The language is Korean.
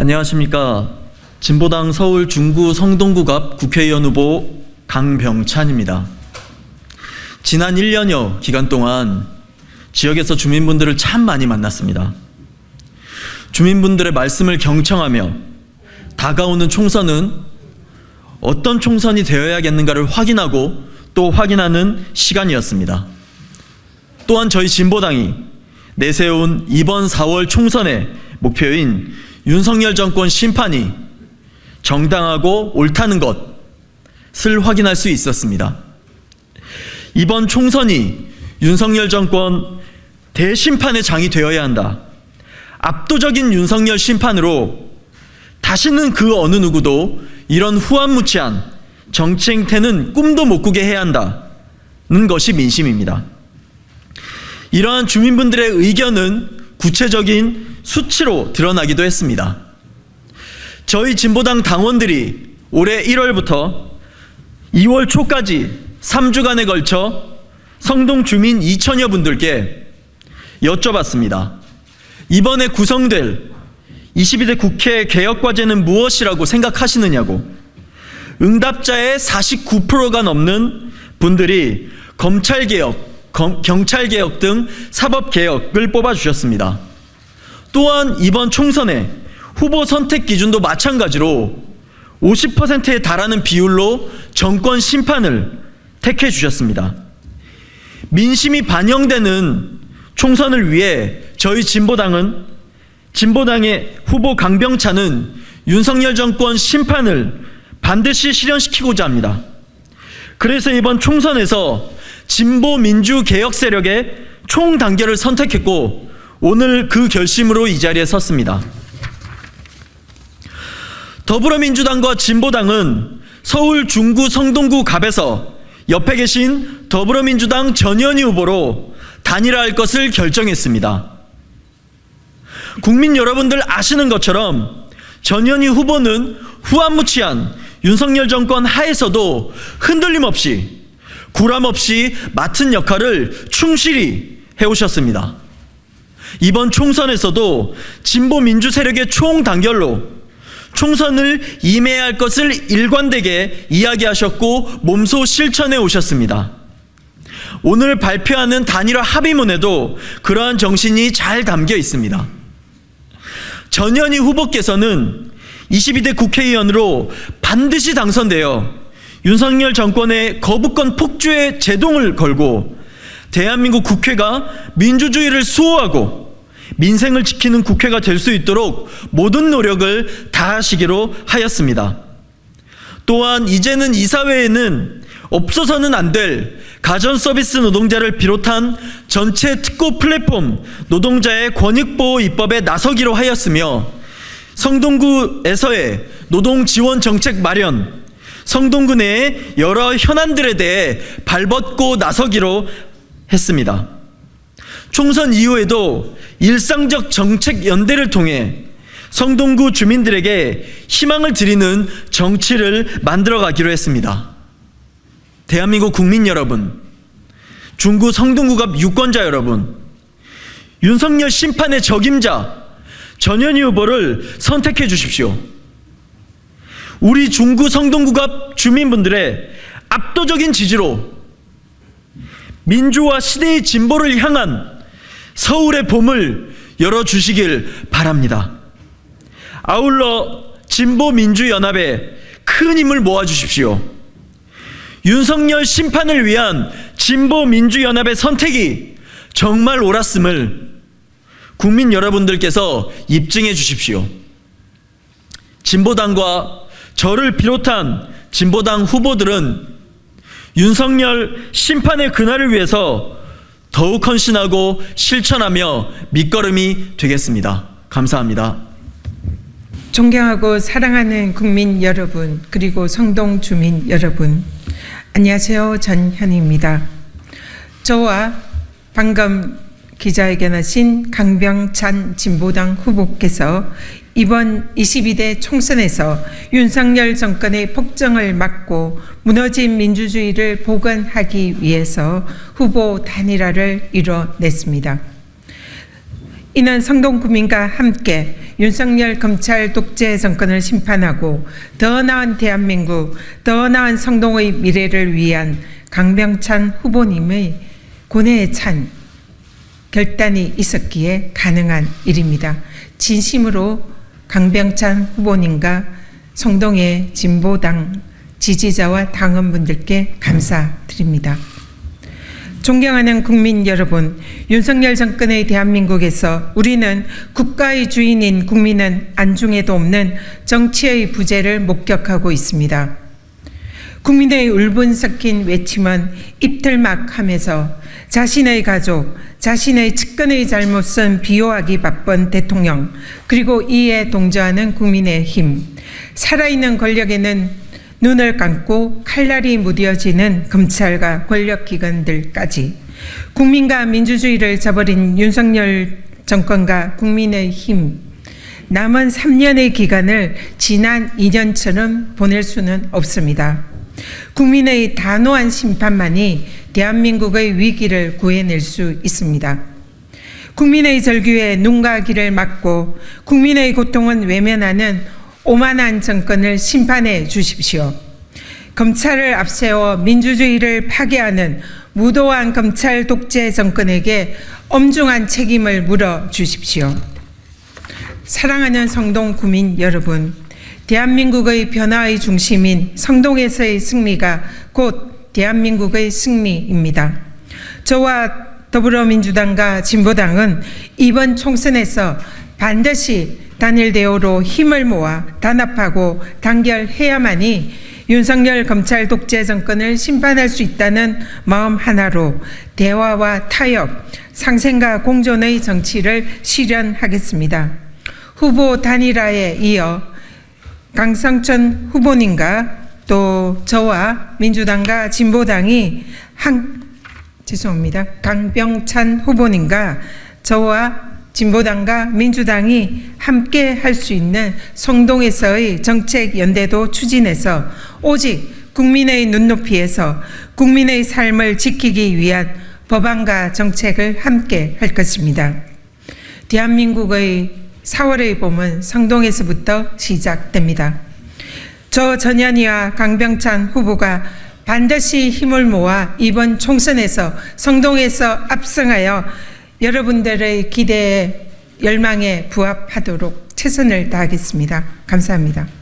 안녕하십니까. 진보당 서울 중구 성동구갑 국회의원 후보 강병찬입니다. 지난 1년여 기간 동안 지역에서 주민분들을 참 많이 만났습니다. 주민분들의 말씀을 경청하며 다가오는 총선은 어떤 총선이 되어야겠는가를 확인하고 또 확인하는 시간이었습니다. 또한 저희 진보당이 내세운 이번 4월 총선의 목표인 윤석열 정권 심판이 정당하고 옳다는 것을 확인할 수 있었습니다. 이번 총선이 윤석열 정권 대심판의 장이 되어야 한다. 압도적인 윤석열 심판으로 다시는 그 어느 누구도 이런 후한무치한 정치 행태는 꿈도 못 꾸게 해야 한다는 것이 민심입니다. 이러한 주민분들의 의견은 구체적인 수치로 드러나기도 했습니다. 저희 진보당 당원들이 올해 1월부터 2월 초까지 3주간에 걸쳐 성동 주민 2천여 분들께 여쭤봤습니다. 이번에 구성될 22대 국회 개혁과제는 무엇이라고 생각하시느냐고. 응답자의 49%가 넘는 분들이 검찰개혁, 경찰개혁 등 사법개혁을 뽑아주셨습니다. 또한 이번 총선에 후보 선택 기준도 마찬가지로 50%에 달하는 비율로 정권 심판을 택해 주셨습니다. 민심이 반영되는 총선을 위해 저희 진보당의 후보 강병찬은 윤석열 정권 심판을 반드시 실현시키고자 합니다. 그래서 이번 총선에서 진보민주 개혁 세력의 총단결을 선택했고 오늘 그 결심으로 이 자리에 섰습니다. 더불어민주당과 진보당은 서울 중구 성동구 갑에서 옆에 계신 더불어민주당 전현희 후보로 단일화할 것을 결정했습니다. 국민 여러분들 아시는 것처럼 전현희 후보는 후한무치한 윤석열 정권 하에서도 흔들림 없이 구람 없이 맡은 역할을 충실히 해오셨습니다. 이번 총선에서도 진보 민주 세력의 총단결로 총선을 임해야 할 것을 일관되게 이야기하셨고 몸소 실천해 오셨습니다. 오늘 발표하는 단일화 합의문에도 그러한 정신이 잘 담겨 있습니다. 전현희 후보께서는 22대 국회의원으로 반드시 당선되어 윤석열 정권의 거부권 폭주에 제동을 걸고 대한민국 국회가 민주주의를 수호하고 민생을 지키는 국회가 될 수 있도록 모든 노력을 다하시기로 하였습니다. 또한 이제는 이 사회에는 없어서는 안 될 가전서비스 노동자를 비롯한 전체 특고 플랫폼 노동자의 권익보호 입법에 나서기로 하였으며 성동구에서의 노동지원정책 마련, 성동구 내의 여러 현안들에 대해 발벗고 나서기로 했습니다. 총선 이후에도 일상적 정책 연대를 통해 성동구 주민들에게 희망을 드리는 정치를 만들어가기로 했습니다. 대한민국 국민 여러분, 중구 성동구갑 유권자 여러분, 윤석열 심판의 적임자 전현희 후보를 선택해 주십시오. 우리 중구 성동구갑 주민분들의 압도적인 지지로 민주화 시대의 진보를 향한 서울의 봄을 열어주시길 바랍니다. 아울러 진보민주연합에 큰 힘을 모아주십시오. 윤석열 심판을 위한 진보민주연합의 선택이 정말 옳았음을 국민 여러분들께서 입증해 주십시오. 진보당과 저를 비롯한 진보당 후보들은 윤석열 심판의 그날을 위해서 더욱 헌신하고 실천하며 밑거름이 되겠습니다. 감사합니다. 존경하고 사랑하는 국민 여러분, 그리고 성동 주민 여러분, 안녕하세요. 전현희입니다. 저와 방금 기자회견하신 강병찬 진보당 후보께서 이번 22대 총선에서 윤석열 정권의 폭정을 막고 무너진 민주주의를 복원하기 위해서 후보 단일화를 이뤄냈습니다. 이는 성동 구민과 함께 윤석열 검찰 독재 정권을 심판하고 더 나은 대한민국, 더 나은 성동의 미래를 위한 강병찬 후보님의 고뇌에 찬 결단이 있었기에 가능한 일입니다. 진심으로 강병찬 후보님과 성동의 진보당 지지자와 당원분들께 감사드립니다. 존경하는 국민 여러분, 윤석열 정권의 대한민국에서 우리는 국가의 주인인 국민은 안중에도 없는 정치의 부재를 목격하고 있습니다. 국민의 울분 섞인 외침은 입틀막하면서 자신의 가족, 자신의 측근의 잘못은 비호하기 바쁜 대통령, 그리고 이에 동조하는 국민의힘, 살아있는 권력에는 눈을 감고 칼날이 무뎌지는 검찰과 권력기관들까지 국민과 민주주의를 저버린 윤석열 정권과 국민의힘, 남은 3년의 기간을 지난 2년처럼 보낼 수는 없습니다. 국민의 단호한 심판만이 대한민국의 위기를 구해낼 수 있습니다. 국민의 절규에 눈과 귀를 막고 국민의 고통은 외면하는 오만한 정권을 심판해 주십시오. 검찰을 앞세워 민주주의를 파괴하는 무도한 검찰 독재 정권에게 엄중한 책임을 물어 주십시오. 사랑하는 성동 구민 여러분, 대한민국의 변화의 중심인 성동에서의 승리가 곧 대한민국의 승리입니다. 저와 더불어민주당과 진보당은 이번 총선에서 반드시 단일 대우로 힘을 모아 단합하고 단결해야만이 윤석열 검찰 독재 정권을 심판할 수 있다는 마음 하나로 대화와 타협, 상생과 공존의 정치를 실현하겠습니다. 후보 단일화에 이어 강성천 후보님과 또 저와 민주당과 진보당이 강병찬 후보님과 저와 진보당과 민주당이 함께 할 수 있는 성동에서의 정책 연대도 추진해서 오직 국민의 눈높이에서 국민의 삶을 지키기 위한 법안과 정책을 함께 할 것입니다. 대한민국의 4월의 봄은 성동에서부터 시작됩니다. 저 전현희와 강병찬 후보가 반드시 힘을 모아 이번 총선에서 성동에서 압승하여 여러분들의 기대에 열망에 부합하도록 최선을 다하겠습니다. 감사합니다.